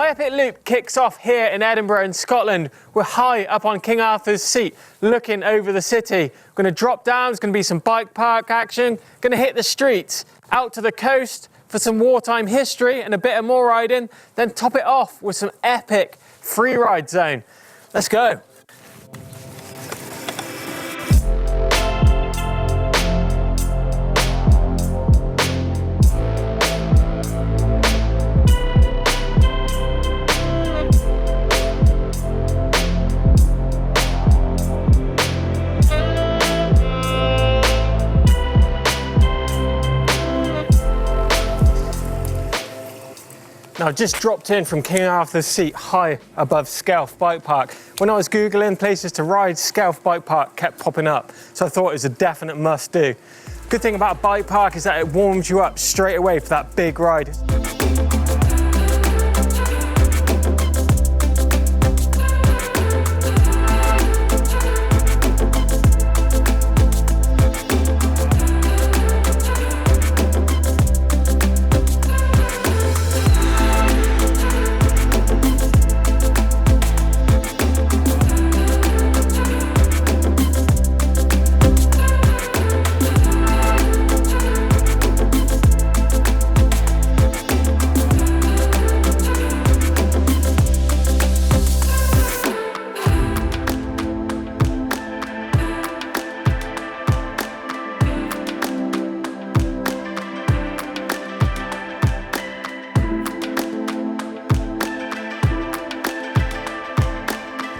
My epic loop kicks off here in Edinburgh in Scotland. We're high up on King Arthur's Seat, looking over the city. We're going to drop down, there's going to be some bike park action, going to hit the streets, out to the coast for some wartime history and a bit of more riding, then top it off with some epic free ride zone. Let's go. Now, I just dropped in from King Arthur's Seat, high above Skelf Bike Park. When I was Googling places to ride, Skelf Bike Park kept popping up, so I thought it was a definite must-do. Good thing about a bike park is that it warms you up straight away for that big ride.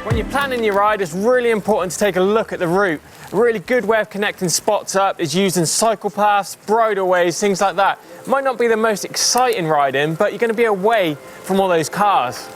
When you're planning your ride, it's really important to take a look at the route. A really good way of connecting spots up is using cycle paths, bridleways, things like that. Might not be the most exciting riding, but you're going to be away from all those cars.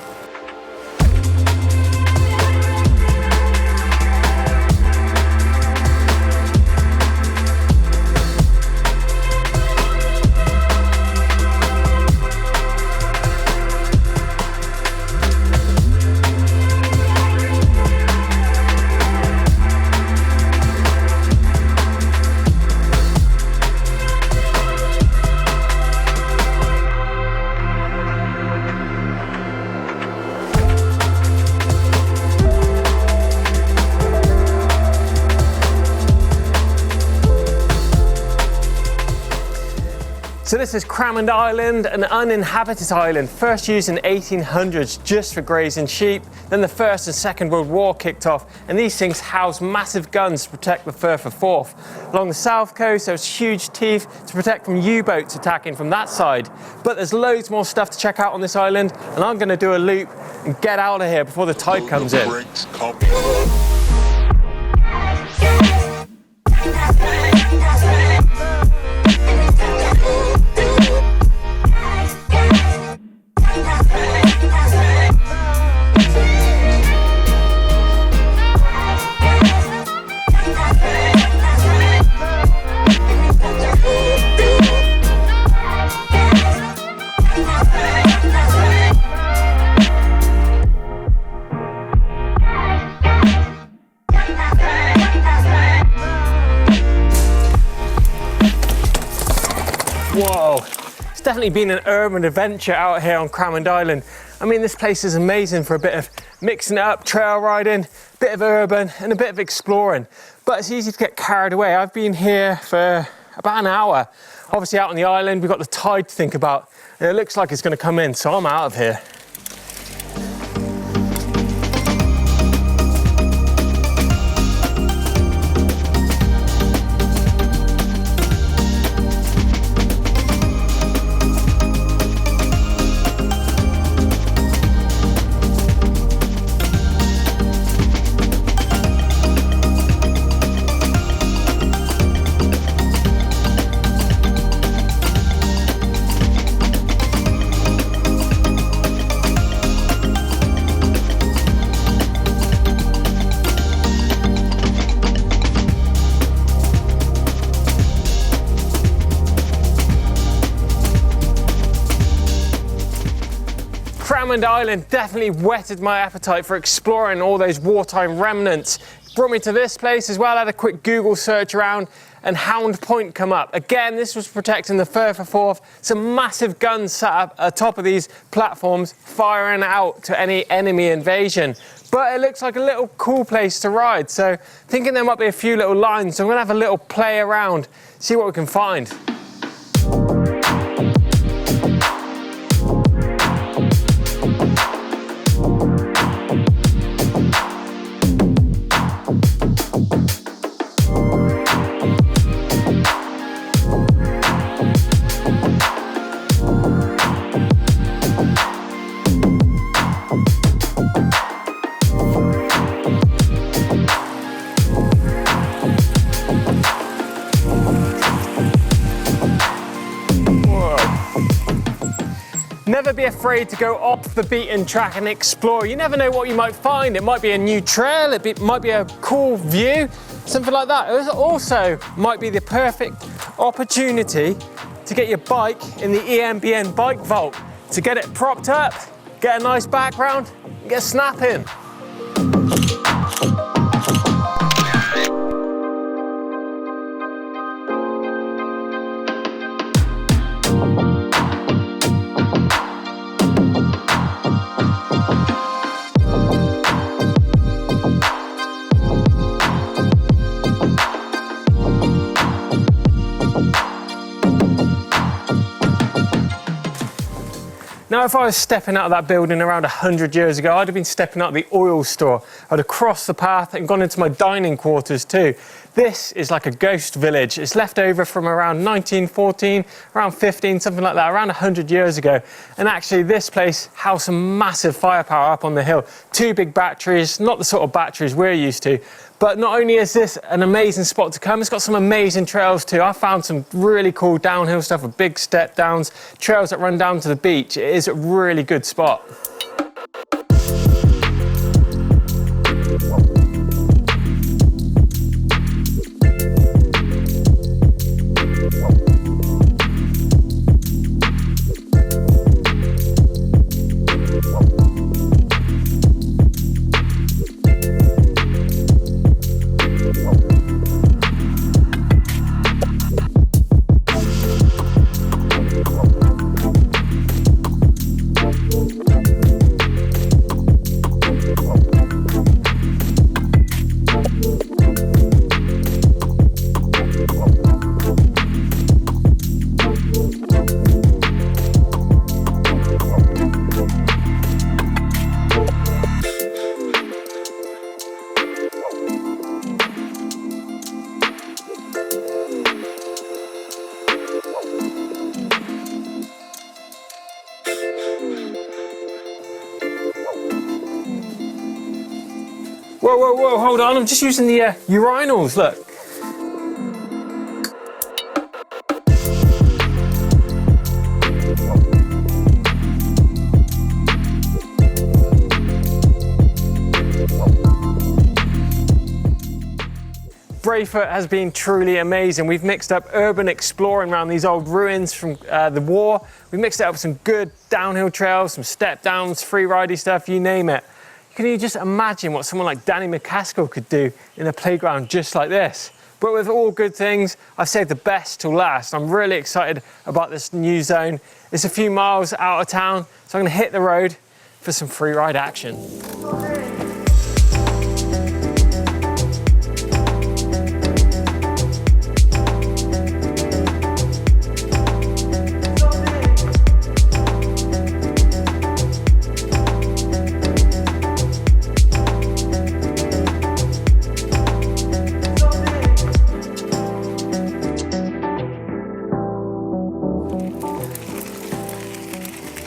So this is Carne Island, an uninhabited island, first used in the 1800s just for grazing sheep. Then the First and Second World War kicked off, and these things housed massive guns to protect the Firth of Forth. Along the south coast, there was huge teeth to protect from U-boats attacking from that side. But there's loads more stuff to check out on this island, and I'm going to do a loop and get out of here before the tide comes in. Whoa, it's definitely been an urban adventure out here on Carne Island. I mean, this place is amazing for a bit of mixing it up, trail riding, a bit of urban and a bit of exploring. But it's easy to get carried away. I've been here for about an hour. Obviously out on the island, we've got the tide to think about. And it looks like it's going to come in, so I'm out of here. Carne Island definitely whetted my appetite for exploring all those wartime remnants. Brought me to this place as well. I had a quick Google search around, and Hound Point come up. Again, this was protecting the Firth of Forth. Some massive guns sat up atop of these platforms, firing out to any enemy invasion. But it looks like a little cool place to ride, so thinking there might be a few little lines, so I'm gonna have a little play around, see what we can find. Never be afraid to go off the beaten track and explore. You never know what you might find. It might be a new trail, might be a cool view, something like that. It also might be the perfect opportunity to get your bike in the EMBN bike vault, to get it propped up, get a nice background, and get snapping. Now, if I was stepping out of that building around 100 years ago, I'd have been stepping out of the oil store. I'd have crossed the path and gone into my dining quarters too. This is like a ghost village. It's left over from around 1914, around 15, something like that, around 100 years ago. And actually this place housed some massive firepower up on the hill. 2 big batteries, not the sort of batteries we're used to. But not only is this an amazing spot to come, it's got some amazing trails too. I found some really cool downhill stuff with big step downs, trails that run down to the beach. It is a really good spot. Whoa, whoa, whoa, hold on, I'm just using the urinals, look. Brayfoot has been truly amazing. We've mixed up urban exploring around these old ruins from the war. We've mixed it up with some good downhill trails, some step downs, free ridey stuff, you name it. Can you just imagine what someone like Danny McCaskill could do in a playground just like this? But with all good things, I've saved the best till last. I'm really excited about this new zone. It's a few miles out of town, so I'm gonna hit the road for some free ride action.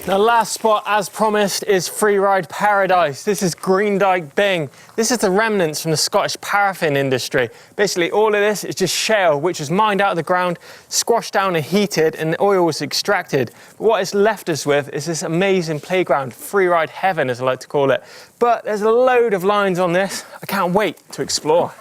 Now, last spot, as promised, is free ride paradise. This is Greendyke Bing. This is the remnants from the Scottish paraffin industry. Basically, all of this is just shale, which was mined out of the ground, squashed down and heated, and the oil was extracted. But what it's left us with is this amazing playground, free ride heaven, as I like to call it. But there's a load of lines on this. I can't wait to explore.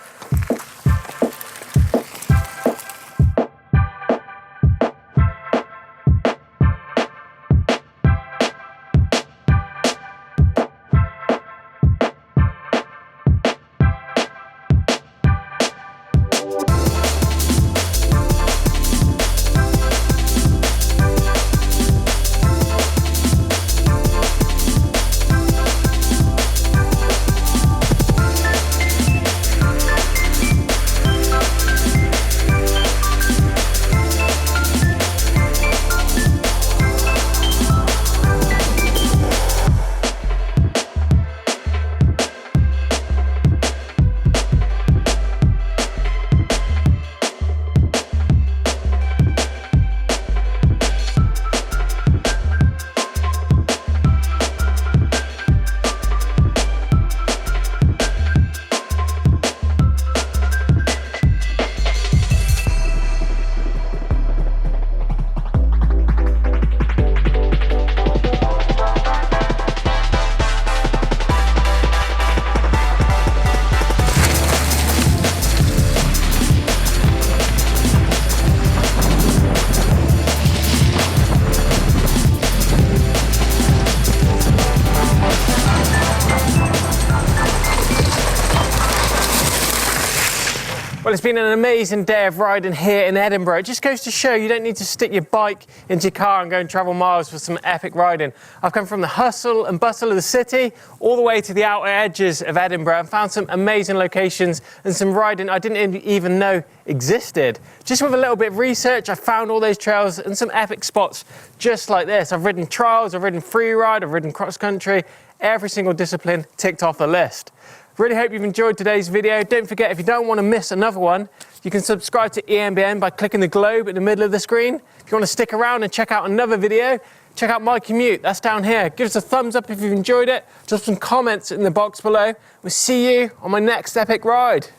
Well, it's been an amazing day of riding here in Edinburgh. It just goes to show you don't need to stick your bike into your car and go and travel miles for some epic riding. I've come from the hustle and bustle of the city all the way to the outer edges of Edinburgh and found some amazing locations and some riding I didn't even know existed. Just with a little bit of research, I found all those trails and some epic spots just like this. I've ridden trials, I've ridden freeride, I've ridden cross country, every single discipline ticked off the list. Really hope you've enjoyed today's video. Don't forget, if you don't want to miss another one, you can subscribe to EMBN by clicking the globe in the middle of the screen. If you want to stick around and check out another video, check out my commute, that's down here. Give us a thumbs up if you've enjoyed it. Drop some comments in the box below. We'll see you on my next epic ride.